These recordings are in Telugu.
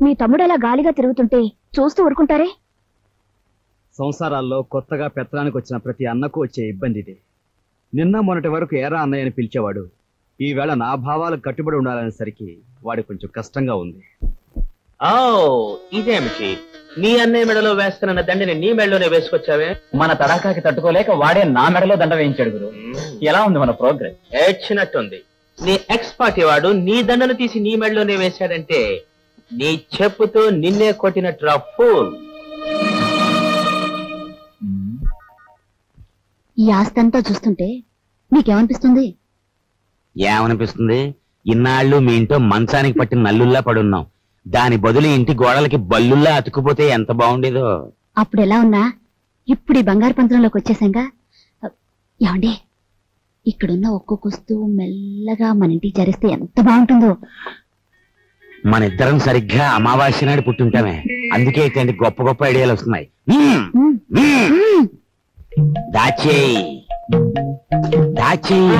మీ తమ్ముడు అలా గాలిగా తిరుగుతుంటే చూస్తూ ఊరుకుంటారే? సంసారాల్లో కొత్తగా పెత్తనానికి వచ్చిన ప్రతి అన్నకు వచ్చే ఇబ్బంది ఇది. నిన్న మొన్నటి వరకు ఏరా అన్నయ్య అని పిలిచేవాడు. ఈవేళ నా భావాలకు కట్టుబడి ఉండాలనేసరికి వాడి కొంచెం కష్టంగా ఉంది. ఇదేమిటి, నీ అన్నయ్య మెడలో వేస్తున్న దండని నీ మెడలోనే వేసుకొచ్చావే? మన తడాకాకి తట్టుకోలేక వాడే నా మెడలో దండ వేయించాడు గురు. ఎలా ఉంది మన ప్రోగ్రెస్? ఏడ్చినట్టుంది. నీ ఎక్స్ పార్టీ వాడు నీ దండను తీసి నీ మెడలోనే వేశాడంటే నీ చెప్పుతో నిన్నే కొట్టినట్టు ఫూల్. ఈ ఆస్తంతా చూస్తుంటే మీకేమనిపిస్తుంది? ఏమనిపిస్తుంది? ఇన్నాళ్ళు మీ ఇంట్లో మంచానికి పట్టిన నల్లుల్లా పడున్నాం. దాని బదులు ఇంటి గోడలకి బల్లుల్లా అతుక్కుపోతే ఎంత బాగుండేదో. అప్పుడు ఎలా ఉన్నా ఇప్పుడు ఈ బంగారు పంత్రంలోకి వచ్చేసాంగా. ఏమండి, ఇక్కడున్న ఒక్కొక్క వస్తువు మెల్లగా మన ఇంటికి చేరిస్తే ఎంత బాగుంటుందో. మన ఇద్దరం సరిగ్గా అమావాస్య నాడు పుట్టుంటామే. అందుకే ఇట్లాంటి గొప్ప గొప్ప ఐడియాలు వస్తున్నాయి. దాచేయి దాచేయి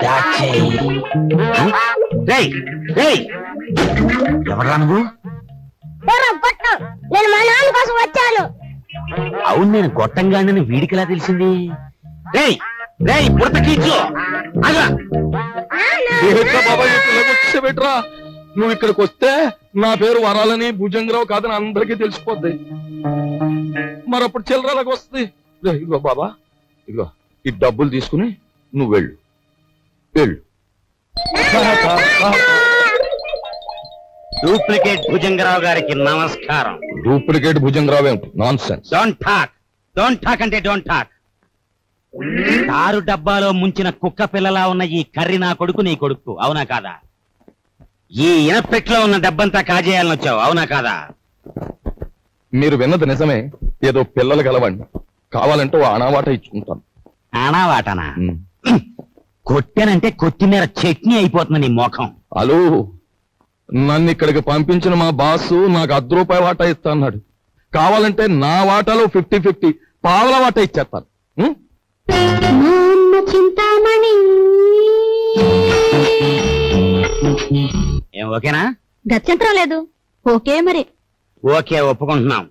దాచేయి. ఎవరా నువ్వు? నేను మా నాన్న కోసం వచ్చాను. అవును, నేను గొట్టంగానని వీడికిలా తెలిసింది? పెట్టరా, నువ్వు ఇక్కడికి వస్తే నా పేరు వరాలని భుజంగరావు కాదని అందరికీ తెలిసిపోద్ది. మరప్పుడు చిల్లరలకు వస్తుంది. ఇదిగో బాబా, ఇదిగో ఈ డబ్బులు తీసుకుని నువ్వు వెళ్ళు వెళ్ళు. డూప్లికేట్ భుజంగరావు గారికి నమస్కారం. డూప్లికేట్ భుజంగరావు ఏమిటి? Non sense. డోంట్ టాక్ అంటే డోంట్ టాక్. తారు డబ్బాలో ముంచిన కుక్క పిల్లలా ఉన్న ఈ కర్రి నా కొడుకు, నీ కొడుకు, అవునా కాదా? ఈ ఇనపెట్లో ఉన్న డబ్బంతా కాజేయాలని వచ్చావు, అవునా కాదా? మీరు విన్నది నిజమే. ఏదో పిల్లలు గలవండి, కావాలంటే ఆనావాట ఇచ్చుకుంటాను. ఆనావాటనా? కొట్టానంటే కొత్తిమీర చట్నీ అయిపోతుంది నీ మోఖం. హలో, నన్ను ఇక్కడికి పంపించిన మా బాసు నాకు ₹10 వాటా ఇస్తా అన్నాడు. కావాలంటే నా వాటాలో 50-50 పావల వాటా ఇచ్చేస్తాను. ఏం ఓకేనా? గత్యంతరం లేదు. ఓకే మరి. ఓకే, ఒప్పుకుంటున్నాం.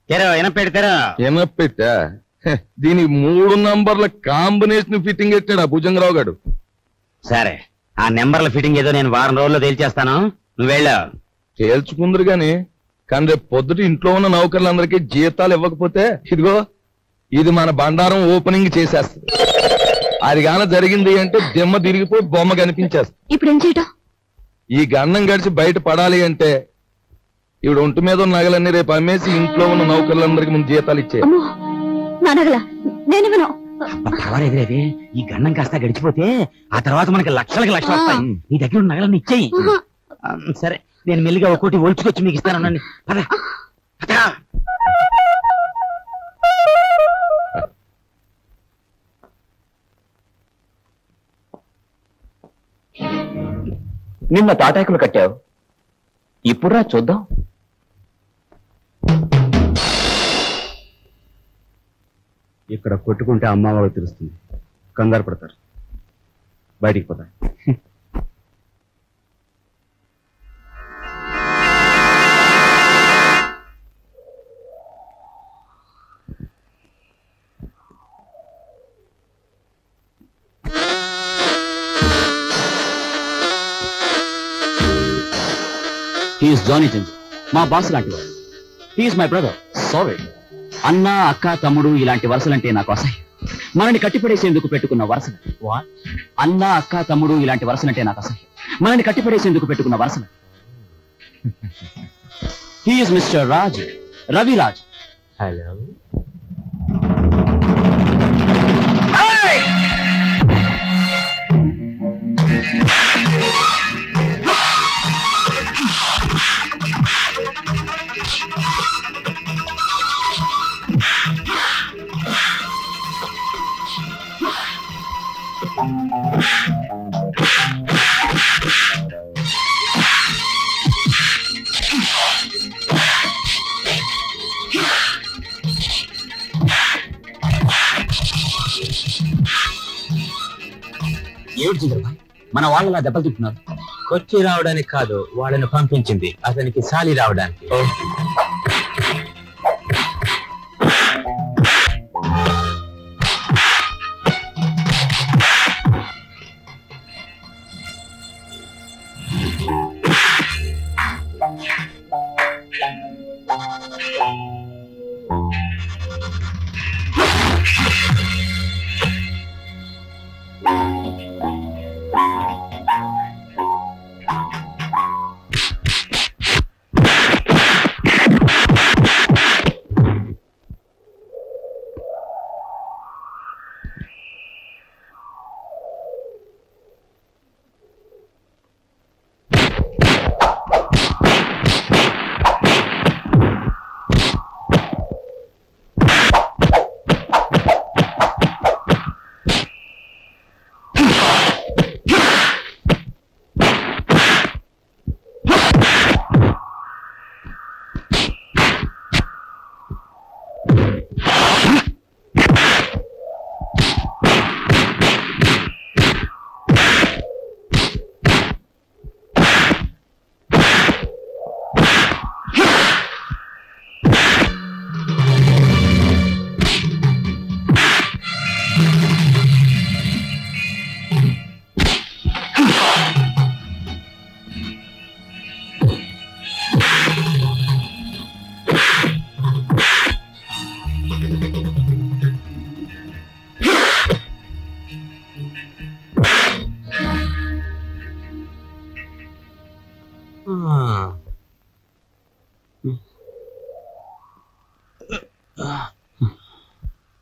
తెరో ఎనపెడతారా? ఎనపెట్టా? దీనికి 3 నంబర్ల కాంబినేషన్ ఫిట్టింగ్ ఎట్టాడు భుజంగరావు గారు. సరే, ఆ నెంబర్ల ఫిట్టింగ్ ఏదో నేను వారం రోజుల్లో తేల్చేస్తాను, నువ్వు వెళ్ళు. తేల్చుకుందరు గాని, కానీ రేపు పొద్దుట ఇంట్లో ఉన్న నౌకర్లందరికీ జీతాలు ఇవ్వకపోతే ఇదిగో ఇది మన బండారం ఓపెనింగ్ చేసేస్తుంది. అది గాన జరిగింది అంటే దిమ్మ తిరిగిపోయి బొమ్మ కనిపించేస్తుంది. ఇప్పుడు ఏం చేయటం? ఈ గన్నం గడిచి బయట పడాలి అంటే ఇప్పుడు ఒంటి మీద ఉన్న నగలన్నీ రేపు అమ్మేసి ఇంట్లో ఉన్న నౌకర్లందరికీ ముందు జీతాలు ఇచ్చే. పర్వాలేదులేవి, ఈ గన్నం కాస్త గడిచిపోతే ఆ తర్వాత మనకి లక్షలకి లక్షలు వస్తాయి. నీ దగ్గర ఉన్న నగలన్నీ ఇచ్చేయి. సరే, నేను మెల్లిగా ఒక్కోటి ఒలుచుకొచ్చి మీకు ఇస్తాను. నిన్న తాటాకులు కట్టావు, ఇప్పుడురా చూద్దాం. ఇక్కడ కొట్టుకుంటే అమ్మ వాళ్ళకి తెలుస్తుంది, కంగారు పడతారు, బయటికి పోతారు. జానీ జంజు, మా బాస్ లాంటి వాడు. He's my brother. సారీ, అన్న అక్క తమ్ముడు ఇలాంటి వరుసలంటే నాకు అసహ్యం. మనని కట్టిపడేసేందుకు పెట్టుకున్న వరుసలు. అన్న అక్క తమ్ముడు ఇలాంటి వరుసలంటే నాకు అసహ్యం. మనని కట్టిపడేసేందుకు పెట్టుకున్న వరుసలు. He is mister Raj, Raviraj. Hello. ఏమిటి మన వాళ్ళలా దెబ్బలు తింటున్నారు? కొచ్చి రావడానికి కాదు, వాళ్ళని పంపించింది అతనికి సాలి రావడానికి.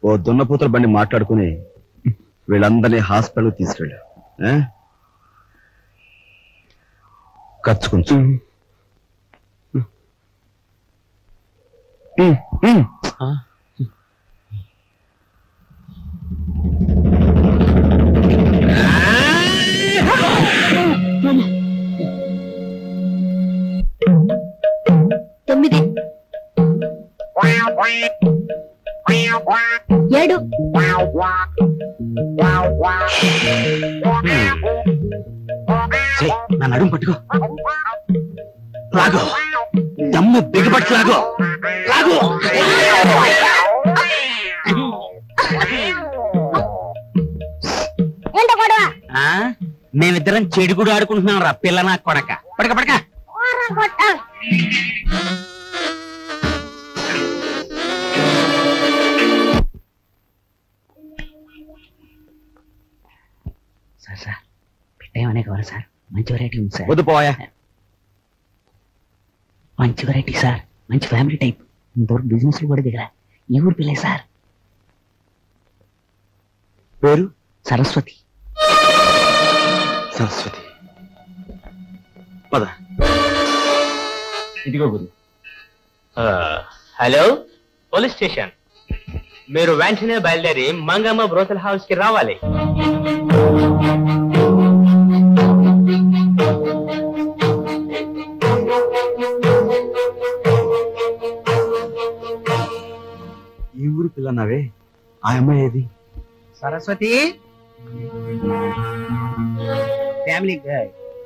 ఓ దున్నపోతుల బండి మాట్లాడుకుని వీళ్ళందరినీ హాస్పిటల్ తీసుకెళ్ళారు. ఖర్చు కొంచెం. తొమ్మిది 7 నా నడుము పట్టుకో, లాగో, దమ్ము బిగబట్టి లాగో, లాగో. మేమిద్దరం చెడుగుడు ఆడుకుంటున్నాం రా పిల్ల నా కొడక. పడక పడక. సార్ పెట్టేమనే కావాలి సార్, మంచి వెరైటీ ఉంది సార్. వద్దు పోయా. మంచి వెరైటీ సార్, మంచి ఫ్యామిలీ టైప్, ఇంతవరకు బిజినెస్ కూడా దిగరా. ఈ ఊరు పిల్లే సార్. పేరు సరస్వతి. సరస్వతి. పద. ఇదిగో గురు. Hello, police station. మీరు వెంటనే బయలుదేరి మంగమ్మ బ్రోతల్ హౌస్ కి రావాలి. ఈ ఊరు పిల్లన్నావే, ఆ అమ్మాయి ఏది? సరస్వతి ఫ్యామిలీ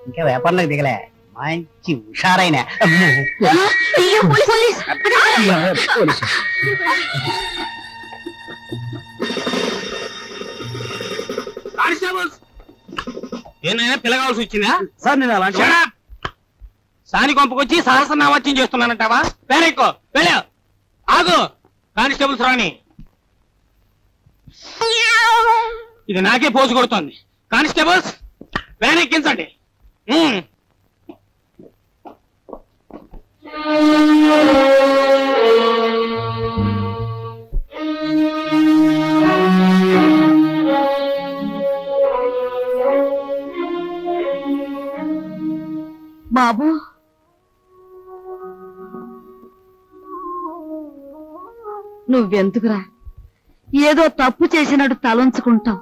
ఇంకా వ్యాపారంలోకి దిగలే, మంచి హుషారైన ఏనైనా పిల్ల కావాల్సి వచ్చిందా సార్? నేను అలాంటి సాని కొంపకొచ్చి సహస్రనామత్యం చేస్తున్నానంటావా? పేరెక్కో వెళ్ళా. ఆగు, కానిస్టేబుల్స్ రాని. ఇది నాకే పోసు కొడుతోంది. Constables van ఎక్కించండి. బాబు, నువ్వెందుకురా ఏదో తప్పు చేసినట్టు తలంచుకుంటావు?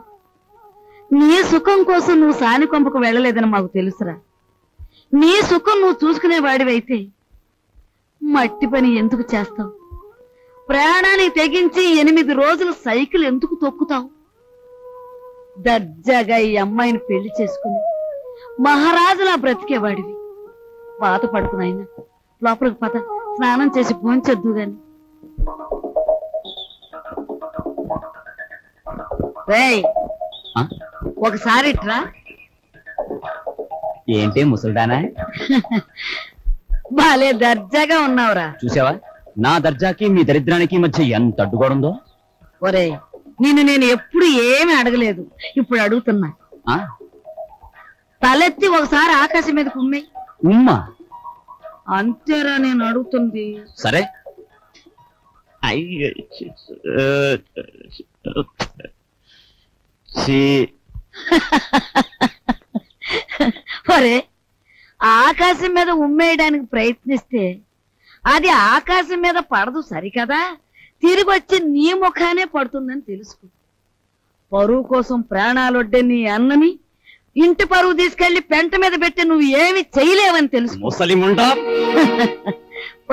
నీ సుఖం కోసం నువ్వు సాని కొంపకు వెళ్ళలేదని మాకు తెలుసురా. నీ సుఖం నువ్వు చూసుకునేవాడివైతే మట్టి పని ఎందుకు చేస్తావు? ప్రాణానికి తెగించి 8 రోజులు సైకిల్ ఎందుకు తొక్కుతావు? దర్జాగా ఈ అమ్మాయిని పెళ్లి చేసుకుని మహారాజులా బ్రతికేవాడివి. బాధపడుకున్నాయన లోపలికి పద, స్నానం చేసి భోంచొద్దు గాని. రేయ్, ఒకసారి ఇట్రా. ఏంటి ముసల్దానా? బాలే దర్జాగా ఉన్నావురా. చూసావా నా దర్జాకి మీ దరిద్రానికి మధ్య ఎంత అడ్డుకోవడందో. ఒరే, నిన్ను నేను ఎప్పుడు ఏమి అడగలేదు, ఇప్పుడు అడుగుతున్నా. తలెత్తి ఒకసారి ఆకాశం మీద కుమ్మే. ఉమ్మా? అంతేరా నేను అడుగుతుంది. సరే. ఒరే, ఆకాశం మీద ఉమ్మేయడానికి ప్రయత్నిస్తే అది ఆకాశం మీద పడదు సరికదా, తిరిగి వచ్చి నీ ముఖానే పడుతుందని తెలుసుకో. పరువు కోసం ప్రాణాలొడ్డే నీ అన్నని ఇంటి పరువు తీసుకెళ్లి పెంట మీద పెట్టి నువ్వు ఏమి చేయలేవని తెలుసు. ముసలిముండా.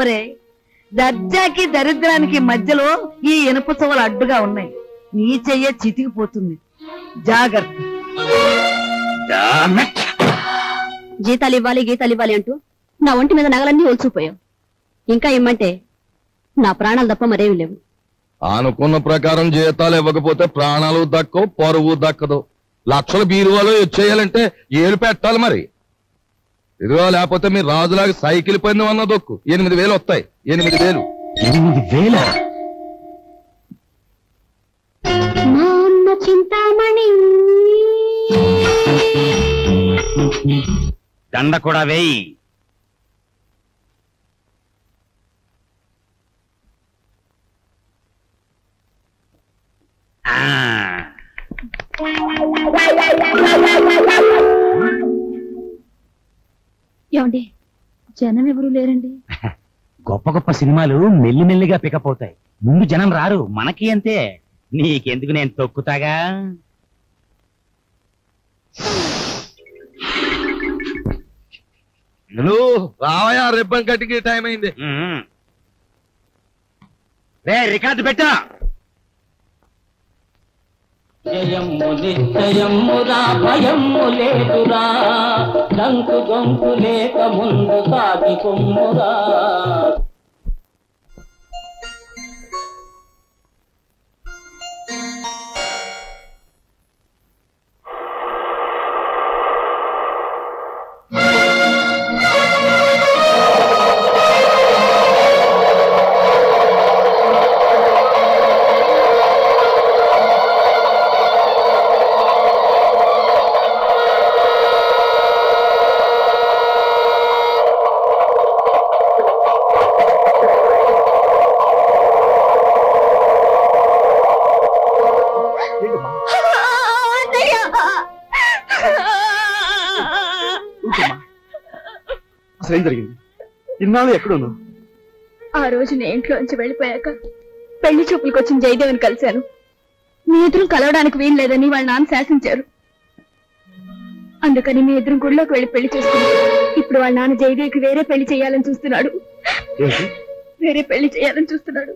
ఒరే, దర్జాకి దరిద్రానికి మధ్యలో ఈ ఇనుప చువలు అడ్డుగా ఉన్నాయి. నీ చెయ్య చితికిపోతుంది, జాగ్రత్త. జీతాలు ఇవ్వాలి గీతాలు ఇవ్వాలి అంటూ నా ఒంటి మీద నగలన్నీ ఒలిచిపోయావు. ఇంకా ఇమ్మంటే నా ప్రాణాలు తప్ప మరేమి లేవు. అనుకున్న ప్రకారం జీతాలు ఇవ్వకపోతే ప్రాణాలు దక్కవు, పరువు దక్కదు. లక్షల బీరువాలో వచ్చేయాలంటే ఏలు పెట్టాలి మరి. ఇదిగో, లేకపోతే మీరు రాజులాగా సైకిల్ పైన అన్న దొక్కు 8,000 వస్తాయి. 8,000. 8,000? చింతామణి దండ కూడా వేయి. ఏమండి, జనం ఎవరు లేరండి? గొప్ప గొప్ప సినిమాలు మెల్లిమెల్లిగా పికపోతాయి, ముందు జనం రారు. మనకి అంతే. నీకెందుకు, నేను తొక్కుతాగా. రావయా, రిబ్బన్ కట్టికి టైం అయింది. రికార్డు పెట్టా. జయము నిశ్చయమురా, భయము లేదురా, దంకు గొంకు లేక ముందు సాగి కొమ్మురా. ఏం జరిగింది? ఇన్నాళ్ళు ఎక్కడున్నావు? ఆ రోజు నేను ఇంట్లోంచి వెళ్ళిపోయాక పెళ్లి చూపులకు వచ్చిన జయదేవిని కలిశాను. మీ ఎదురు కలవడానికి వీలు లేదని వాళ్ళ నాన్న శాసించారు. అందుకని మీ ఎదురు గుడిలోకి వెళ్ళి పెళ్లి చేసుకున్నాను. ఇప్పుడు వాళ్ళ నాన్న జయదేవికి వేరే పెళ్లి చేయాలని చూస్తున్నాడు. వేరే పెళ్లి చేయాలని చూస్తున్నాడు.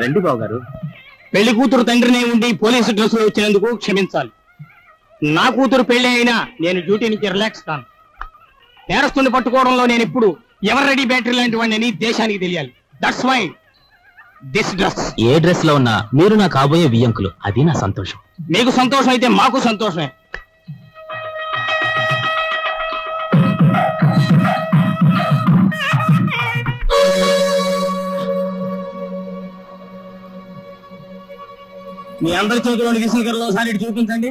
రండి బాబు గారు. పెళ్లి కూతురు తండ్రినే ఉండి పోలీసు డ్రెస్ లో వచ్చినందుకు క్షమించాలి. నా కూతురు పెళ్లి అయినా నేను డ్యూటీ నుంచి రిలాక్స్ కాను. నేరస్తుని పట్టుకోవడంలో నేను ఇప్పుడు ఎవరు రెడీ బ్యాటరీ లాంటి వాడిని దేశానికి తెలియాలి. That's why this dress. ఏ డ్రెస్ లో ఉన్నా మీరు నా కాబోయే వియ్యంకులు, అది నా సంతోషం. మీకు సంతోషం అయితే మాకు సంతోషమే. మీ అందరి చేతిలోని విసులుకరలో ఒకసారి చూపించండి.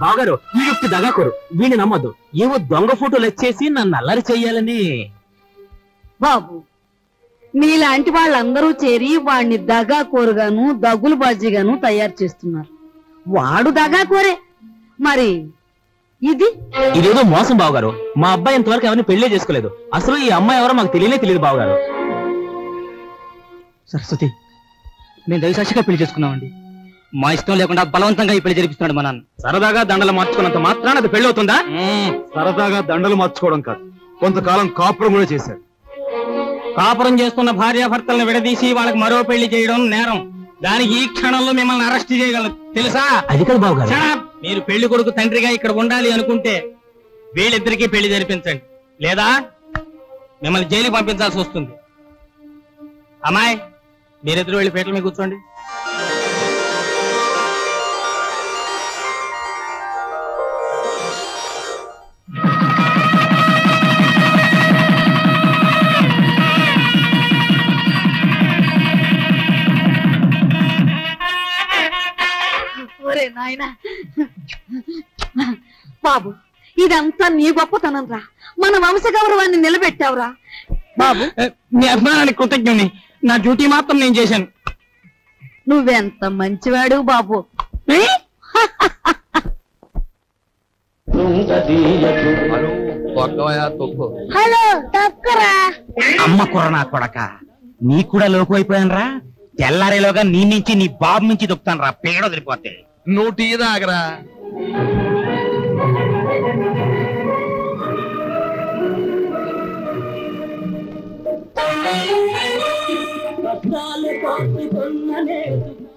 బాగారు, ఈ యొక్క దగాకోరు, వీడిని నమ్మద్దు. ఏవో దొంగ ఫోటోలు వచ్చేసి నన్ను అల్లరి చెయ్యాలని. బాబు, మీలాంటి వాళ్ళందరూ చేరి వాడిని దగాకోరుగాను దగులు బాజీగాను తయారు చేస్తున్నారు. వాడు దగాకోరే, మరి ఇదేదో మోసం బావగారు. మా అబ్బాయి ఇంతవరకు ఎవరిని పెళ్లే చేసుకోలేదు. అసలు ఈ అమ్మాయి ఎవరో మాకు తెలియదు బావగారు. సరస్వతి, మేము దయసాక్షిగా పెళ్లి చేసుకున్నామండి. మా ఇష్టం లేకుండా బలవంతంగా ఈ పెళ్లి జరిపిస్తున్నాడు మా నాన్న. సరదాగా దండలు మార్చుకున్నంత మాత్రాన అది పెళ్లి అవుతుందా? సరదాగా దండలు మార్చుకోవడం కాదు, కొంతకాలం కాపురం కూడా చేశాడు. కాపురం చేస్తున్న భార్యాభర్తలను విడదీసి వాళ్ళకి మరో పెళ్లి చేయడం నేరం. దానికి ఈ క్షణంలో మిమ్మల్ని అరెస్ట్ చేయగలరు తెలుసా? అది కాదు బాబు గారు. మీరు పెళ్లి కొడుకు తండ్రిగా ఇక్కడ ఉండాలి అనుకుంటే వీళ్ళిద్దరికీ పెళ్లి జరిపించండి, లేదా మిమ్మల్ని జైలుకి పంపించాల్సి వస్తుంది. అమ్మాయి, మీరిద్దరు వెళ్ళి పీటల మీద కూర్చోండి. ఒరే నాయనా బాబు, ఇదంతా నీ గొప్పతనం రా. మన వంశ గౌరవాన్ని నిలబెట్టావురా బాబు. మీ అభిమానానికి కృతజ్ఞుని. నా డ్యూటీ మాత్రం నేను చేశాను. నువ్వెంత మంచివాడు బాబు. హలో తక్కురా. అమ్మ కుర్ర నా కొడక, నీ కూడా లోకు అయిపోయాను రా. తెల్లారేలోగా నీ నుంచి నీ బాబు నుంచి దొక్కుతాను రా, పేడ వదిలిపోతే. నువ్వు టీ తాగరా.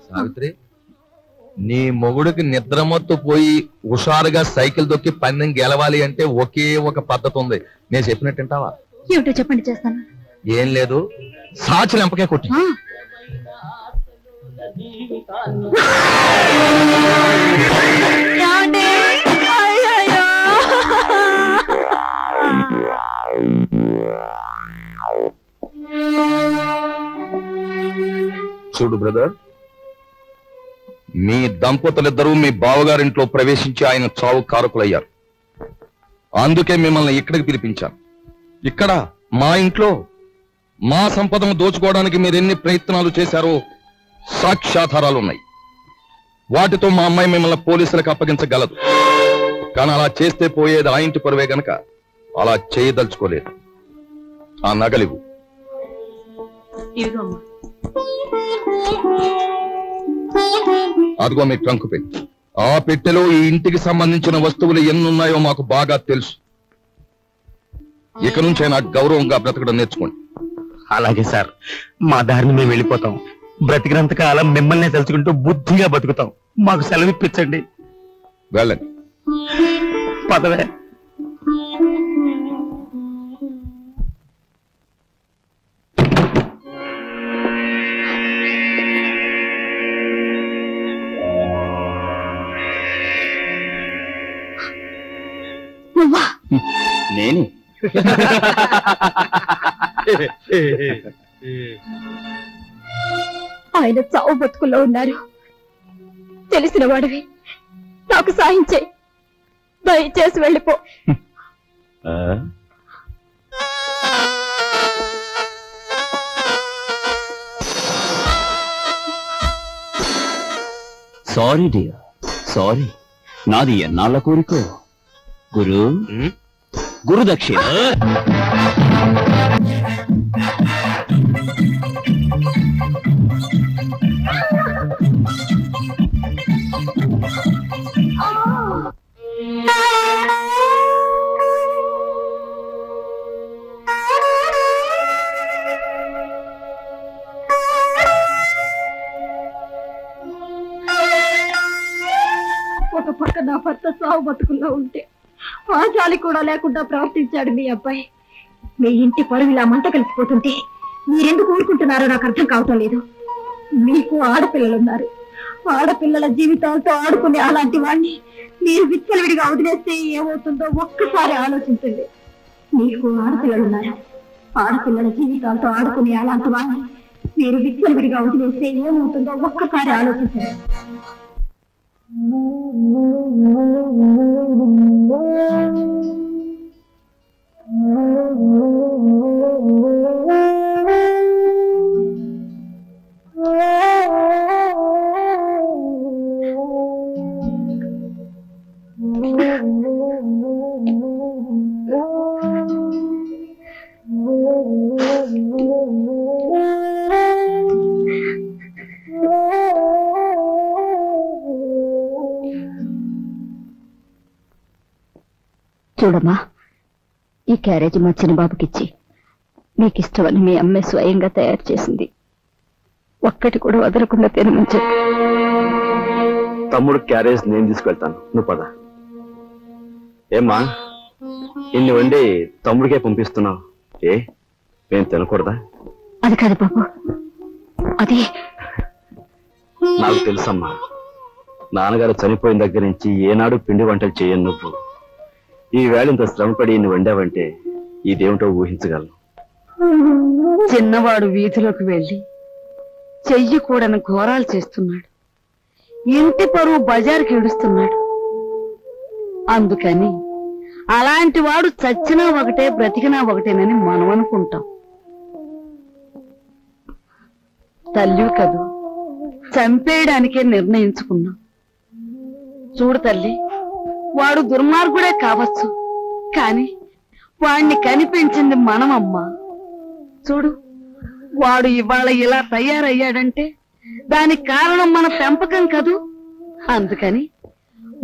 సావిత్రి, నీ మొగుడికి నిద్రమత్తు పోయి హుషారుగా సైకిల్ దొక్కి పందెం గెలవాలి అంటే ఒకే ఒక పద్ధతి ఉంది. నేను చెప్పినట్టు వింటావా? ఏమిటో చెప్పండి, చేస్తాను. ఏం లేదు, సాచి లెంపకే కొట్టి. చూడు బ్రదర్, మీ దంపతులిద్దరూ మీ బావగారింట్లో ప్రవేశించి ఆయన చావు కారకులయ్యారు. అందుకే మిమ్మల్ని ఇక్కడికి పిలిపించాను. ఇక్కడ మా ఇంట్లో మా సంపదను దోచుకోవడానికి మీరెన్ని ప్రయత్నాలు చేశారో సాక్ష్యాధారాలున్నాయి. వాటితో మా అమ్మాయి మిమ్మల్ని పోలీసులకు అప్పగించగలదు. కానీ అలా చేస్తే పోయేది ఆ ఇంటి పరువే గనక అలా చేయదలుచుకోలేదు. ఆ నగలివు. అదిగో మీ ట్రంక్ పెట్టి. ఆ పెట్టెలో ఈ ఇంటికి సంబంధించిన వస్తువులు ఎన్నున్నాయో మాకు బాగా తెలుసు. ఇక నుంచే నాకు గౌరవంగా బ్రతకడం నేర్చుకోండి. అలాగే సార్, మా దారిని మేము వెళ్ళిపోతాం. బ్రతికినంత కాలం మిమ్మల్ని తలుచుకుంటూ బుద్ధిగా బతుకుతాం. మాకు సెలవిప్పించండి. వెళ్ళండి. పదవే. నేను ఆయన చావు బతుకుల్లో ఉన్నారు. తెలిసిన వాడివి, నాకు సాయం చేయి. దయచేసి వెళ్ళిపో. Sorry dear, sorry. నాది ఎన్నాళ్ళ కోరికో. గురుదక్షిణ. ఒక పక్క నా భర్త సాగు బతుకుల్లో ఉంటే ఆ జాలి కూడా లేకుండా ప్రవర్తించాడు మీ అబ్బాయి. మీ ఇంటి పరువు ఇలా మంట కలిసిపోతుంటే మీరెందుకు ఊరుకుంటున్నారో నాకు అర్థం కావటం లేదు. మీకు ఆడపిల్లలున్నారు. ఆడపిల్లల జీవితాలతో ఆడుకునే అలాంటి వాడిని మీరు విచ్చలవిడిగా వదిలేస్తే ఏమవుతుందో ఒక్కసారి ఆలోచించండి. మీకు ఆడపిల్లలున్నారు. ఆడపిల్లల జీవితాలతో ఆడుకునే అలాంటి వాడిని మీరు విచ్చలవిడిగా వదిలేస్తే ఏమవుతుందో ఒక్కసారి ఆలోచించండి. చూడమ్మా, ఈ క్యారేజ్ మా చిన్నబాబుకిచ్చి మీకు ఇష్టమని మీ అమ్మే స్వయంగా తయారు చేసింది. ఒక్కటి కూడా వదలకుండా తినమని చెప్పి. తమ్ముడు క్యారేజ్ నేను తీసుకెళ్తాను, నువ్వు పద. ఏమ్మా ఇన్ని వండి తమ్ముడికే పంపిస్తున్నావు, నేను తినకూడదా? అది కాదు బాబు, అది నాకు తెలుసమ్మా. నాన్నగారు చనిపోయిన దగ్గర నుంచి ఏనాడు పిండి వంటలు చేయను నువ్వు. ఈ వేళ ఇంత శ్రమపడి ఇన్ని వండావంటే ఇదేమిటో ఊహించగలను. చిన్నవాడు వీధిలోకి వెళ్ళి చెయ్యి కూడని ఘోరాలు చేస్తున్నాడు. ఇంటి పరువు బజారుకి ఇడుస్తున్నాడు. అందుకని అలాంటి వాడు చచ్చినా ఒకటే బ్రతికినా ఒకటేనని మనం అనుకుంటాం. తల్లి కదూ, చంపేయడానికే నిర్ణయించుకున్నాం. చూడు తల్లి, వాడు దుర్మార్గుడే కావచ్చు, కాని వాణ్ణి కనిపించింది మనమమ్మా. చూడు, వాడు ఇవాళ ఇలా తయారయ్యాడంటే దానికి కారణం మన పెంపకం కదూ. అందుకని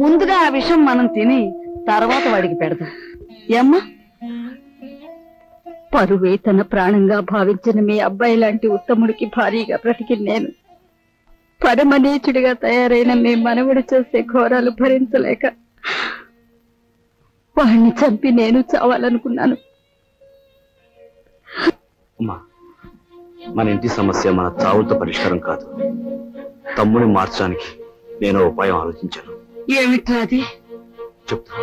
ముందుగా ఆ విషయం మనం తిని తర్వాత వాడికి పెడదాం. ఏమ్మా? పరువే తన ప్రాణంగా భావించిన మీ అబ్బాయి లాంటి ఉత్తముడికి భారీగా బ్రతికి నేను పరమనీచుడిగా తయారైన మీ మనవుడు చేసే ఘోరాలు భరించలేక వాడిని చంపి నేను చావాలనుకున్నాను. మన ఇంటి సమస్య మన చావులతో పరిష్కారం కాదు. తమ్ముని మార్చడానికి నేను ఉపాయం ఆలోచించాను. ఏమిట్రా అది? చెప్తా.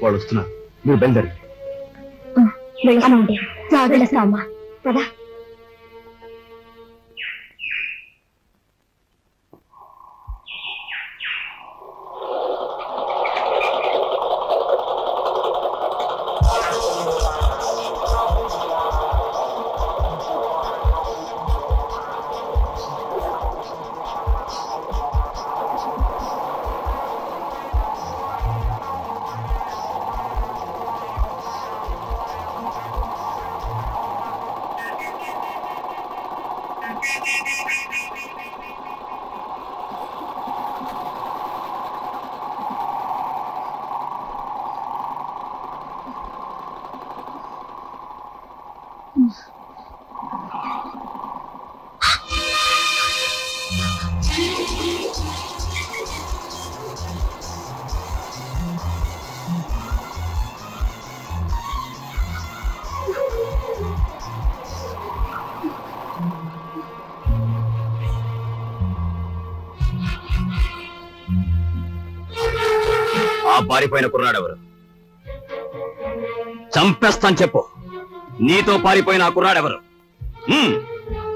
వాడు వస్తున్నారు, మీరు బయలుదేరండి. జాగ్రత్తమ్మా, కదా. పారిపోయిన కుర్రాడెవరు? చంపేస్తాను చెప్పు. నీతో పారిపోయిన ఆ కుర్రాడెవరు?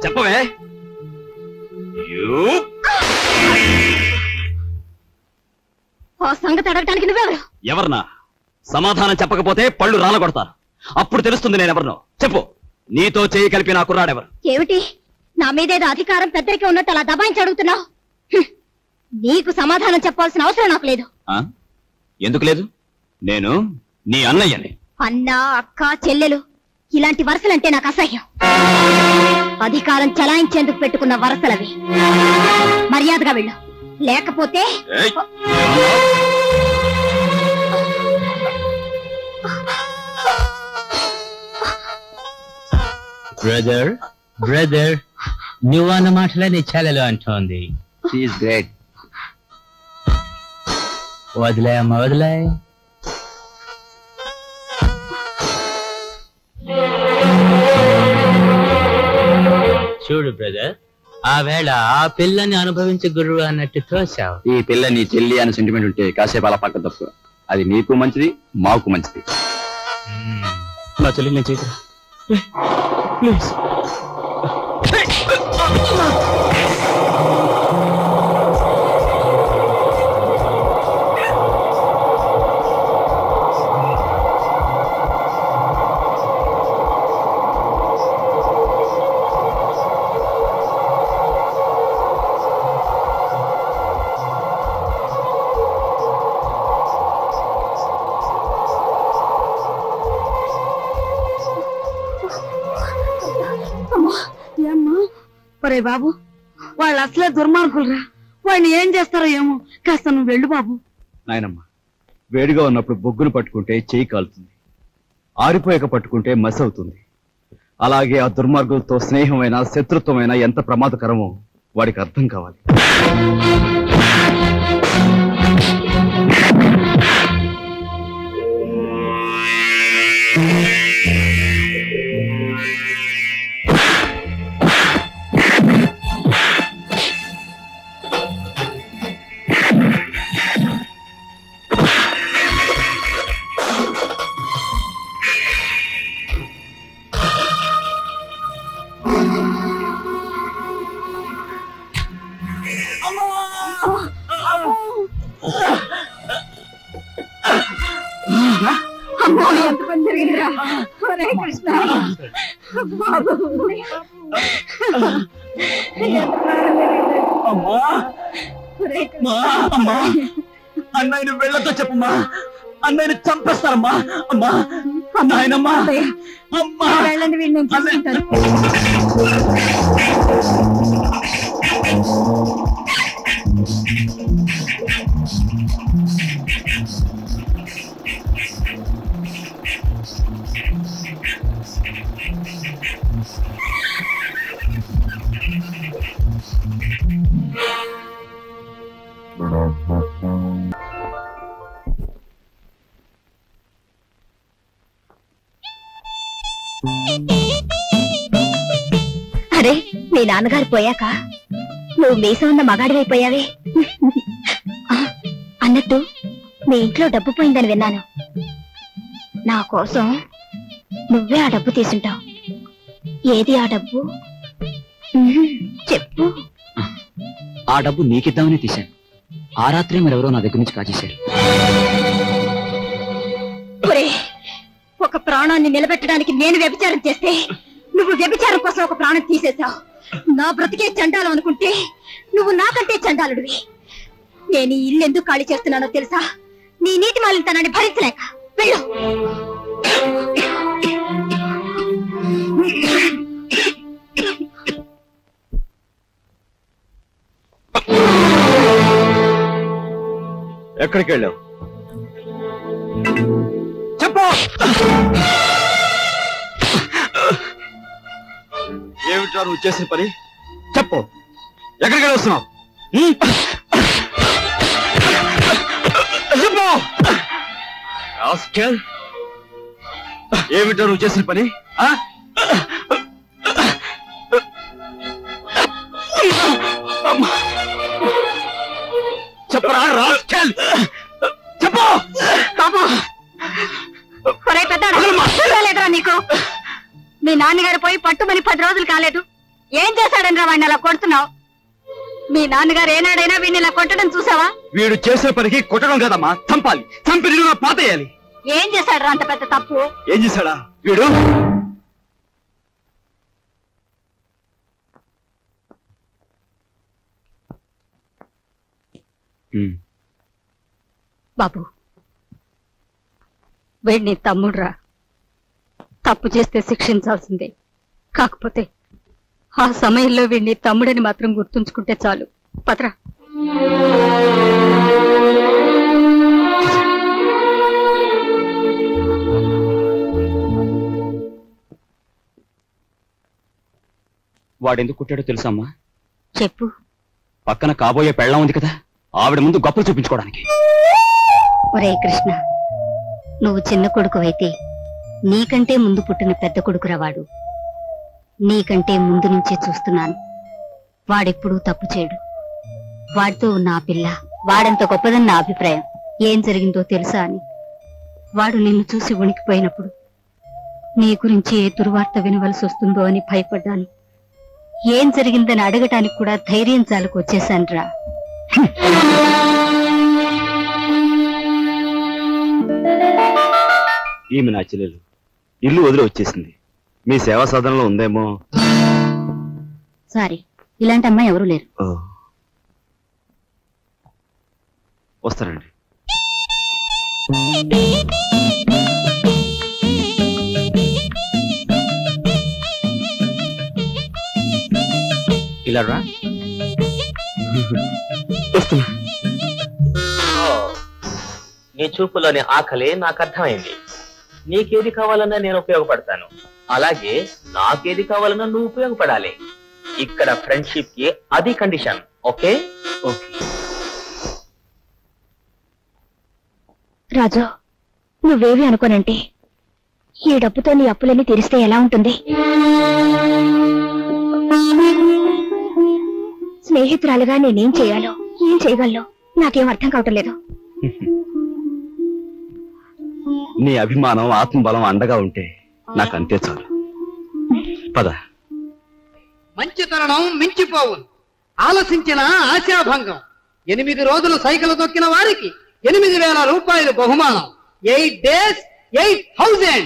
చెప్పవే. ఆ సంగతి అడగటానికి నువ్వెవరు? ఎవరన్నా? సమాధానం చెప్పకపోతే పళ్ళు రాలగొడతాను. అప్పుడు తెలుస్తుంది నేనెవరినో. చెప్పు, నీతో చేయి కలిపిన ఆ కుర్రాడెవరు? ఏమిటి, నా మీదేదో అధికారం పెద్దరికి ఉన్నట్టు అలా దబాయించి అడుగుతున్నావు? నీకు సమాధానం చెప్పాల్సిన అవసరం నాకు లేదు. ఎందుకు లేదు? నేను నీ అన్నయ్యని. అన్న, అక్క, చెల్లెలు ఇలాంటి వరసలంటే నాకు అసహ్యం. అధికారం చలాయించేందుకు పెట్టుకున్న వరసలవి. మర్యాదగా వెళ్ళు, లేకపోతే బ్రదర్ బ్రదర్ నువ్వన్న మాటలే నీ చెల్లెలు అంటోంది. గ్రేట్. వదిలే అమ్మ, వదిలే. చూడు బ్రదర్, ఆ వేళ ఆ పిల్లని అనుభవించే గురువు అన్నట్టు తోసావు. ఈ పిల్ల నీ చెల్లి అని సెంటిమెంట్ ఉంటే కాసేపు అలా పక్క తప్పు. అది నీకు మంచిది, మాకు మంచిది. నా చెల్లి నేను చేయకు ప్లీజ్. ఒరే బాబు, వాళ్ళు అసలే దుర్మార్గులరా. వాడిని ఏం చేస్తారో ఏమో. కాస్త నువ్వు వెళ్ళు బాబు. నాయనమ్మ, వేడిగా ఉన్నప్పుడు బొగ్గును పట్టుకుంటే చేయి కాలుతుంది, ఆరిపోయాక పట్టుకుంటే మసి అవుతుంది. అలాగే ఆ దుర్మార్గులతో స్నేహమైన శత్రుత్వమైన ఎంత ప్రమాదకరమో వాడికి అర్థం కావాలి. అమ్మో, ఎంత పని జరిగిందిరా. హరే కృష్ణ బాబు. అమ్మా అమ్మా, అన్నయ్యను వెళ్ళతో చెప్పమ్మా, అన్నయ్యను చంపేస్తారమ్మా. అమ్మా నాయనమ్మా, అమ్మా వెళ్ళండి, వీడిని నేను చూసుకుంటాను. అరే, మీ నాన్నగారు పోయాక నువ్వు మీసం ఉన్న మగాడివైపోయావే. అన్నట్టు మీ ఇంట్లో డబ్బు పోయిందని విన్నాను. నా కోసం నువ్వే ఆ డబ్బు తీసుంటావు. ఏది ఆ డబ్బు? చెప్పు. ఆ డబ్బు నీకిద్దామని తీశాను. ఆ రాత్రి మరెవరో నా దగ్గర నుంచి కాజేశారు. ఒక ప్రాణాన్ని నిలబెట్టడానికి నేను వ్యభిచారం చేస్తే నువ్వు వ్యభిచారం కోసం ఒక ప్రాణం తీసేశావు. నా బ్రతికే చండాలం అనుకుంటే నువ్వు నాకంటే చండాలుడివి. నేను ఈ ఇల్లు ఎందుకు ఖాళీ చేస్తున్నానో తెలుసా? నీ నీతి మాలినతనాన్ని భరించలేక. వెళ్ళు. ఎక్కడికి వెళ్ళావు? చెప్పు. ఏమిటా నువ్వు చేసిన పని? చెప్పు, ఎక్కడికి వస్తున్నావు? చెప్పు. ఏమిటా నువ్వు చేసిన పని? చెప్పరా రాస్కెల్, చెప్పు. లేదురా నీకు? మీ నాన్నగారు పోయి పట్టుమని 10 రోజులు కాలేదు. ఏం చేశాడని వాడిని అలా కొడుతున్నావు? మీ నాన్నగారు ఏనాడైనా వీడిని ఇలా కొట్టడం చూసావా? వీడు చేసే పనికి కొట్టడం కదమ్మా, చంపాలి. చంపి నిన్ను పాతేయాలి. ఏం చేశాడు అంత పెద్ద తప్పు? ఏం చేశాడా వీడు? బాబు, వీడిని తమ్ముడురా. తప్పు చేస్తే శిక్షించాల్సిందే. కాకపోతే ఆ సమయంలో వీడిని తమ్ముడని మాత్రం గుర్తుంచుకుంటే చాలు. పత్రా. వాడెందుకు కుట్టాడో తెలుసా అమ్మా? చెప్పు. పక్కన కాబోయే పెళ్ళం ఉంది కదా, ఆవిడ ముందు గొప్పలు చూపించుకోవడానికి. ఒరే కృష్ణ, నువ్వు చిన్న కొడుకు అయితే నీకంటే ముందు పుట్టిన పెద్ద కొడుకురా వాడు. నీకంటే ముందు నుంచే చూస్తున్నాను. వాడెప్పుడూ తప్పు చేయడు. వాడితో ఉన్న ఆ పిల్ల వాడంత గొప్పదని నా అభిప్రాయం. ఏం జరిగిందో తెలుసా అని వాడు నిన్ను చూసి వణికిపోయినప్పుడు నీ గురించి ఏ దుర్వార్త వినవలసి వస్తుందో అని భయపడ్డాను. ఏం జరిగిందని అడగటానికి కూడా ధైర్యం చాలకు వచ్చేశానురా. ఈమె నా చెల్లెలు ఇల్లు వదిలి వచ్చేసింది. మీ సేవా సాధనలో ఉందేమో. సారీ, ఇలాంటి అమ్మాయి ఎవరూ లేరు. వస్తానండి. ఇలా రా. వస్తున్నా. నీ చూపులోని ఆకలి నాకు అర్థమైంది. నీకేది కావాలన్నా నేను ఉపయోగపడతాను, అలాగే నాకేది కావాలన్నా నువ్వు ఉపయోగపడాలి. ఇక్కడ ఫ్రెండ్షిప్ కి అది కండిషన్. ఓకే? ఓకే. రాజు, నువ్వేవి అనుకోనంటే ఈ డబ్బుతో నీ అప్పులన్నీ తీరిస్తే ఎలా ఉంటుంది? స్నేహితురాలుగా నేనేం చేయాలో, ఏం చేయగలను నాకేం అర్థం కావటం లేదు. నీ అభిమానం, ఆత్మబలం అండగా ఉంటే నాకు అంతే చాలు. పద. మంచితనం మించిపోవును, ఆలసించిన ఆశాభంగం. 8 రోజులు సైకిల్ తొక్కిన వారికి 8,000 రూపాయలు బహుమానం. 8 days 8,000.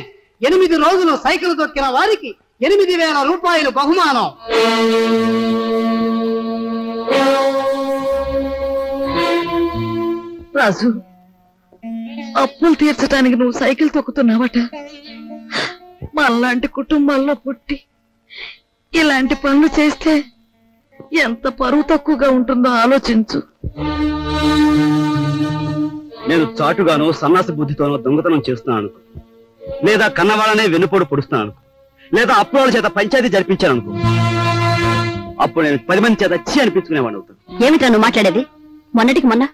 8 రోజులు సైకిల్ తొక్కిన వారికి 8,000 రూపాయలు బహుమానం. రాజు, అప్పులు తీర్చడానికి నువ్వు సైకిల్ తొక్కుతున్నావట. మనలాంటి కుటుంబాల్లో పుట్టి ఇలాంటి పనులు చేస్తే ఎంత పరువు తక్కువగా ఉంటుందో ఆలోచించు. నేను చాటుగానో సన్నాసి బుద్ధితోనో దొంగతనం చేస్తున్నాను అనుకో, లేదా కన్నవాళ్ళనే వెన్నుపోటు పొడుస్తున్నాను అనుకో, లేదా అప్పుల చేత పంచాయతీ జరిపించాను అనుకో, అప్పుడు నేను 10 మంది చేత చీ అనిపించుకునేవాడు అవుతాను. ఏమిటా నువ్వు మాట్లాడేది? మొన్నటికి మొన్న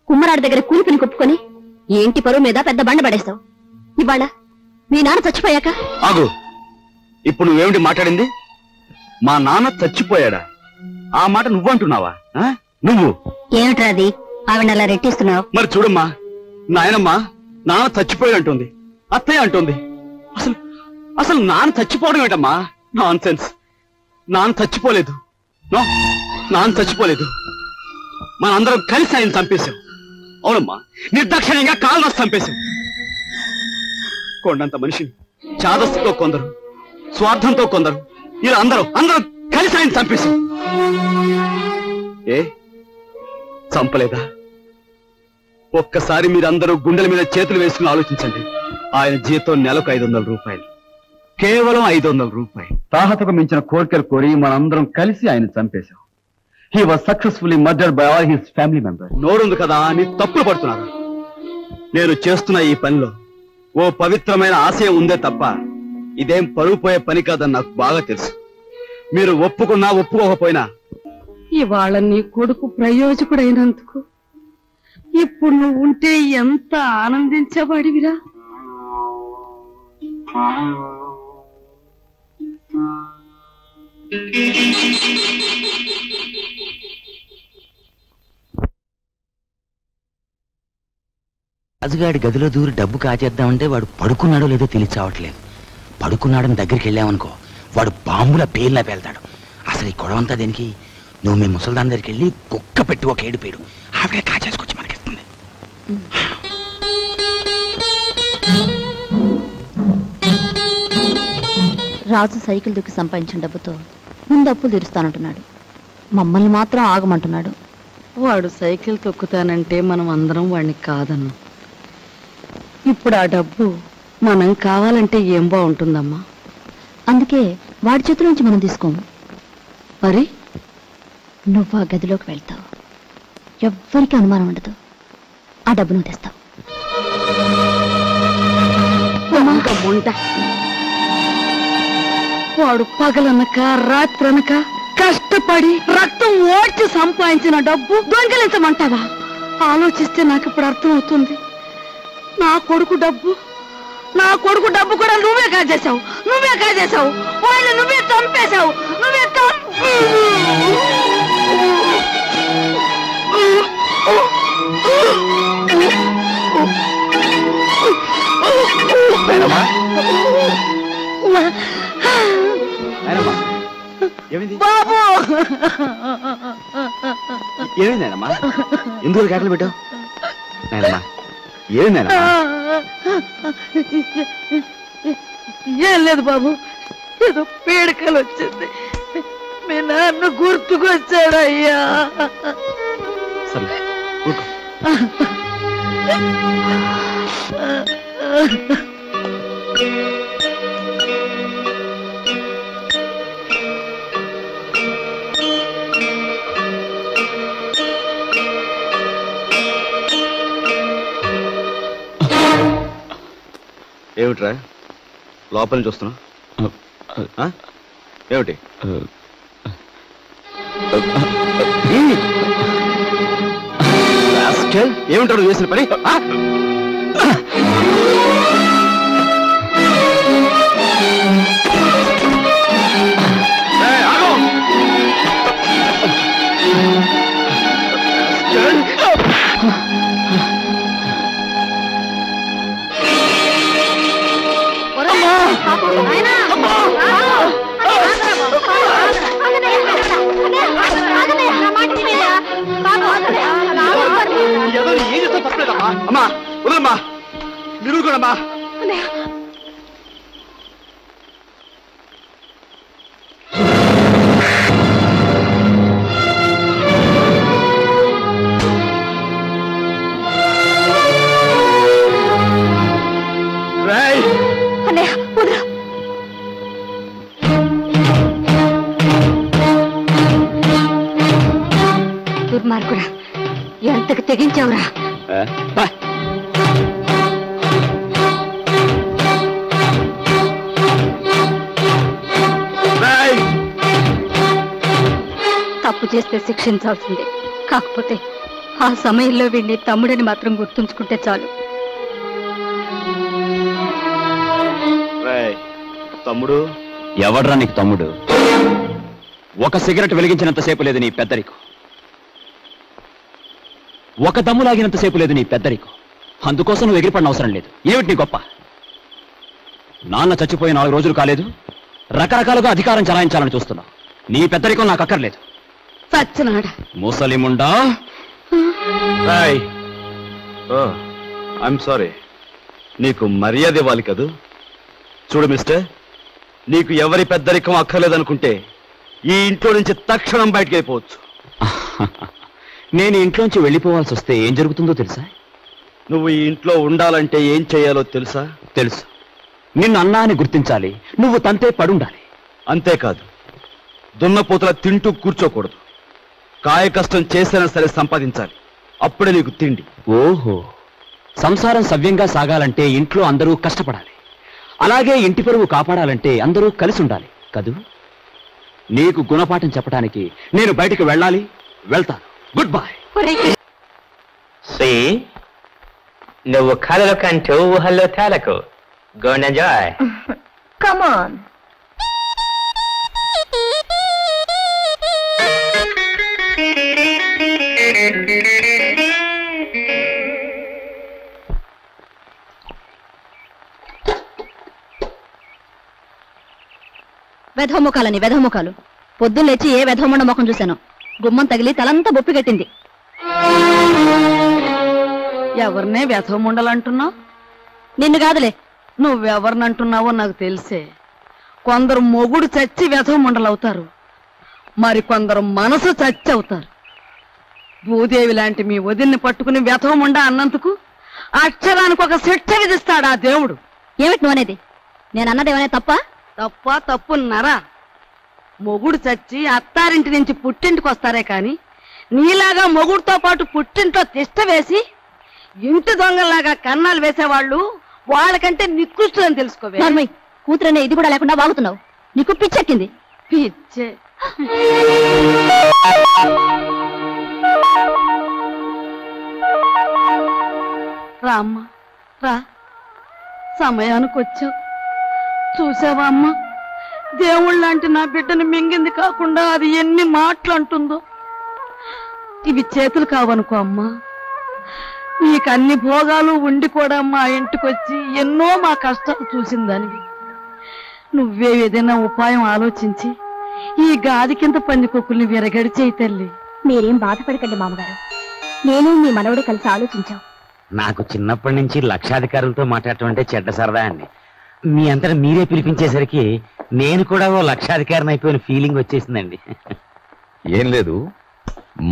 కుమ్మరాడి దగ్గర కూలిపిని కొప్పుకొని ఈ ఇంటి పరువు మీద పెద్ద బండ పడేస్తావు. ఇవాళ మీ నాన్న చచ్చిపోయాక ఆగు. ఇప్పుడు నువ్వేమిటి మాట్లాడింది? మా నాన్న చచ్చిపోయాడా? ఆ మాట నువ్వంటున్నావా? నువ్వు ఏమిట్రా అది? ఆవిడ అలా రెట్టిస్తున్నావు. మరి చూడమ్మా, నాయనమ్మా నాన్న చచ్చిపోయాడు అంటుంది, అత్తయ్య అంటుంది. అసలు అసలు నాన్న చచ్చిపోవడం ఏంటమ్మా? Non sense. నాన్న చచ్చిపోలేదు. నాన్న చచ్చిపోలేదు. మనందరం కలిసి ఆయన చంపేశాం. అవునమ్మా, నిర్దాక్షిణ్యంగా కాలు రాసి చంపేశాం. కొండంత మనిషిని చాదస్తుతో కొందరు, స్వార్థంతో కొందరు, ఇలా అందరూ కలిసి ఆయన చంపేశాం. ఏ చంపలేదా? ఒక్కసారి మీరందరూ గుండెల మీద చేతులు వేసుకుని ఆలోచించండి. ఆయన జీతం నెలకు 500 రూపాయలు, కేవలం 500 రూపాయలు. తాహతకు మించిన కోరికలు కోరి మనందరం కలిసి ఆయన చంపేశాం. He was successfully murdered by all his family members. నోరుంది కదా అని తప్పులు పడుతున్నారు. నేను చేస్తున్న ఈ పనిలో ఓ పవిత్రమైన ఆశయం ఉందే తప్ప ఇదేం పరువు పోయే పని కాదని నాకు బాగా తెలుసు. మీరు ఒప్పుకున్నా ఒప్పుకోకపోయినా ఇవాళ నీ కొడుకు ప్రయోజకుడైనందుకు ఇప్పుడు నువ్వు ఉంటే ఎంత ఆనందించేవాడివిరా. రాజుగాడి గదిలో దూరి డబ్బు కాచేద్దామంటే వాడు పడుకున్నాడో లేదో తెలిసి చావట్లేదు. పడుకున్నాడని దగ్గరికి వెళ్ళామనుకో, వాడు బాంబుల పేర్లా పేల్తాడు. అసలు ఈ గొడవంతా దేనికి? నువ్వు మీ ముసల్దాన్ దగ్గరికి వెళ్ళి కుక్క పెట్టి ఒక ఏడు ఆవిడే కాచేసుకొచ్చి మనకిస్తుంది. రాజు సైకిల్ దుక్కి సంపాదించిన డబ్బుతో ముందు అప్పులు తీరుస్తానంటున్నాడు. మమ్మల్ని మాత్రం ఆగమంటున్నాడు. వాడు సైకిల్ తొక్కుతానంటే మనం అందరం వాడిని కాదన్నాం. ఇప్పుడు ఆ డబ్బు మనం కావాలంటే ఏం బాగుంటుందమ్మా? అందుకే వాడి చేతుల నుంచి మనం తీసుకోము. మరి నువ్వు ఆ గదిలోకి వెళ్తావు, ఎవ్వరికి అనుమానం ఉండదు. ఆ డబ్బు నువ్వు తెస్తావు. వాడు పగలనక రాత్రనక కష్టపడి రక్తం ఓడ్చి సంపాదించిన డబ్బు దొంగిలించమంటావా? ఆలోచిస్తే నాకు ఇప్పుడు అర్థమవుతుంది. నా కొడుకు డబ్బు కూడా నువ్వే కాజేశావు. వాళ్ళు నువ్వే చంపేశావు. బాబు ఏమైంది నాయనమ్మా? ఎందుకు కేకలు పెట్టావు నాయనమ్మా? ఏమైంది? ఏం లేదు బాబు, ఏదో పీడకలు వచ్చింది. మీ నాన్న గుర్తుకొచ్చాడయ్యా. సరే ఊరుకో. ఏమిట్రా లోపల నుంచి వస్తున్నా? ఏమిటి? ఏమిటాడు చేసిన పని? అమ్మా వదలమ్మా, మీరు కూడా అమ్మా. దుర్మార్గుడా, ఎంతకు తెగించావురా? తప్పు చేస్తే శిక్షించాల్సిందే. కాకపోతే ఆ సమయంలో వీడిని తమ్ముడని మాత్రం గుర్తుంచుకుంటే చాలు. తమ్ముడు ఎవడ్రా నీకు తమ్ముడు? ఒక సిగరెట్ వెలిగించినంతసేపు లేదు నీ పెద్దరికం, ఒక దమ్ము లాగినంతసేపు లేదు నీ పెద్దరికం. అందుకోసం నువ్వు ఎగిరిపడిన అవసరం లేదు. ఏమిటి నీ గొప్ప? నాన్న చచ్చిపోయి 4 రోజులు కాలేదు, రకరకాలుగా అధికారం చలాయించాలని చూస్తున్నావు. నీ పెద్దరికం నాకు అక్కర్లేదు. సచ్చినాడా ముసలిముండా. ఐఎమ్ సారీ, నీకు మర్యాద ఇవ్వాలి కదూ. చూడు మిస్టర్, నీకు ఎవరి పెద్దరికం అక్కర్లేదనుకుంటే ఈ ఇంట్లో నుంచి తక్షణం బయటకు వెళ్ళిపోవచ్చు. నేను ఇంట్లోంచి వెళ్ళిపోవాల్సి వస్తే ఏం జరుగుతుందో తెలుసా? నువ్వు ఈ ఇంట్లో ఉండాలంటే ఏం చేయాలో తెలుసా? తెలుసు. నిన్ను అన్నా అని గుర్తించాలి, నువ్వు తంతే పడుండాలి. అంతేకాదు, దున్నపోతుల తింటూ కూర్చోకూడదు. కాయ కష్టం చేసినా సరే సంపాదించాలి, అప్పుడే నీకు తిండి. ఓహో, సంసారం సవ్యంగా సాగాలంటే ఇంట్లో అందరూ కష్టపడాలి, అలాగే ఇంటి పరువు కాపాడాలంటే అందరూ కలిసి ఉండాలి కదూ. నీకు గుణపాఠం చెప్పడానికి నేను బయటికి వెళ్ళాలి, వెళ్తాను. Good bye. నువ్వు కలలు కంటూ ఊహల్లో తేలకు. Go and enjoy. Come on. వెధముఖాలని వెధముఖాలు. పొద్దున్న లేచి ఏ వెధమండ ముఖం చూశాను. గుమ్మం తగిలి తలంతా బొప్పి కట్టింది. ఎవరినే వ్యధముండలంటున్నావు? నిన్ను కాదులే. నువ్వెవరినంటున్నావో నాకు తెలిసే. కొందరు మొగుడు చచ్చి వ్యధముండలవుతారు, మరి కొందరు మనసు చచ్చి అవుతారు. భూదేవి లాంటి మీ వదిన్ని పట్టుకుని వ్యధముండ అన్నందుకు అక్షరానికి ఒక శిక్ష విధిస్తాడు ఆ దేవుడు. ఏమిటి నువ్వు అనేది? నేను అన్నదేమనే తప్ప? తప్పున్నారా? మొగుడు చచ్చి అత్తారింటి నుంచి పుట్టింటికి వస్తారే కాని నీలాగా మొగుడుతో పాటు పుట్టింట్లో తిష్ట వేసి ఇంటి దొంగల్లాగా కన్నాలు వేసేవాళ్ళు వాళ్ళకంటే నికృష్టులు అని తెలుసుకోవే. కూతురనే ఇది కూడా లేకుండా వాగుతున్నావు. నీకు పిచ్చెక్కింది. పిచ్చే. రామ్మా రా, సమయానికి వచ్చావు. చూసావా అమ్మా, దేవుళ్ళంటే నా బిడ్డను మింగింది కాకుండా అది ఎన్ని మాటలు అంటుందో. ఇవి చేతులు కావనుకో అమ్మా, నీకు అన్ని భోగాలు ఉండి కూడా మా ఇంటికొచ్చి ఎన్నో మా కష్టాలు చూసిందానివి. నువ్వే ఏదైనా ఉపాయం ఆలోచించి ఈ గాది కింద పందికొక్కుల్ని విరగడి చేయి తల్లి. మీరేం బాధపడకండి మామగారు, నేను మీ మనవడు కలిసి ఆలోచించాం. నాకు చిన్నప్పటి నుంచి లక్షాధికారులతో మాట్లాడటం అంటే చెడ్డ సరదా అండి. మీ అంతటా మీరే పిలిపించేసరికి నేను కూడా ఓ లక్షాధికారిని అయిపోయిన ఫీలింగ్ వచ్చేసిందండి. ఏం లేదు,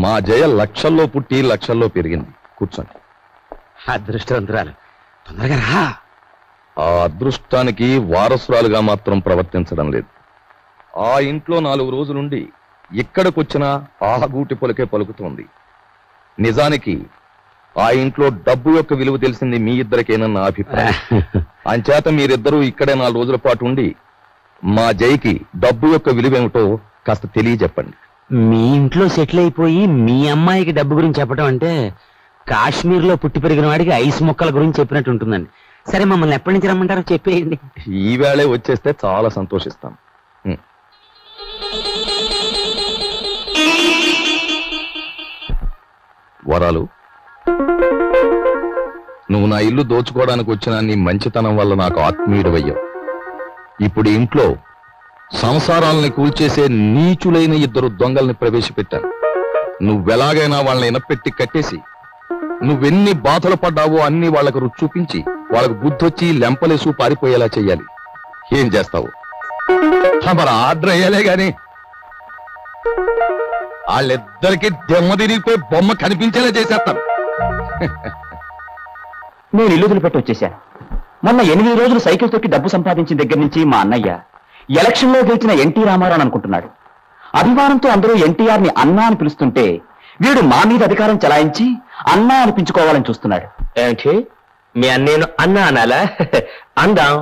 మా జయ లక్షల్లో పుట్టి లక్షల్లో పెరిగింది. కూర్చోండి. అదృష్టవంతురాలు, తొందరగా రా. ఆ అదృష్టానికి వారసురాలుగా మాత్రం ప్రవర్తించడం లేదు. ఆ ఇంట్లో 4 రోజులుండి ఇక్కడికొచ్చినా ఆ గూటి పొలకే పలుకుతోంది. నిజానికి ఆ ఇంట్లో డబ్బు యొక్క విలువ తెలిసింది మీ ఇద్దరికేనన్న అభిప్రాయం. అంచేత మీరిద్దరూ ఇక్కడే 4 రోజుల పాటు ఉండి మా జైకి డబ్బు యొక్క విలువేమిటో కాస్త తెలియజెప్పండి. మీ ఇంట్లో సెటిల్ అయిపోయి మీ అమ్మాయికి డబ్బు గురించి చెప్పడం అంటే కాశ్మీర్ లో పుట్టి పెరిగిన వాడికి ఐస్ మొక్కల గురించి చెప్పినట్టు ఉంటుందండి. సరే, మమ్మల్ని ఎప్పటి నుంచి రమ్మంటారో చెప్పేయండి. ఈవేళే వచ్చేస్తే చాలా సంతోషిస్తాం. వరాలు, నువ్వు నా ఇల్లు దోచుకోవడానికి వచ్చిన నీ మంచితనం వల్ల నాకు ఆత్మీయుడవయ్యావు. ఇప్పుడు ఇంట్లో సంసారాలని కూల్చేసే నీచులైన 2 దొంగల్ని ప్రవేశపెట్టాను. నువ్వెలాగైనా వాళ్ళని ఇనపెట్టి కట్టేసి నువ్వెన్ని బాధలు పడ్డావో అన్ని వాళ్లకు రుచి చూపించి వాళ్ళకు బుద్ధొచ్చి లెంపలేసు పారిపోయేలా చెయ్యాలి. ఏం చేస్తావు? మరి ఆర్డర్ అయ్యాలే గాని వాళ్ళిద్దరికి దెమ్మ తిరిగిపోయి బొమ్మ కనిపించేలా చేసేస్తాను. నేను ఇల్లు వదిలిపెట్టి వచ్చేశాను. మొన్న 8 రోజులు సైకిల్ తొక్కి డబ్బు సంపాదించిన దగ్గర నుంచి మా అన్నయ్య ఎలక్షన్ లో గెలిచిన ఎన్టీ రామారావు అనుకుంటున్నాడు. అభిమానంతో అందరూ ఎన్టీఆర్ ని అన్నా అని పిలుస్తుంటే వీడు మా మీద అధికారం చలాయించి అన్నా అనిపించుకోవాలని చూస్తున్నాడు. ఏంటి, మీ అన్నేను అన్నా అనాలా? అందాం.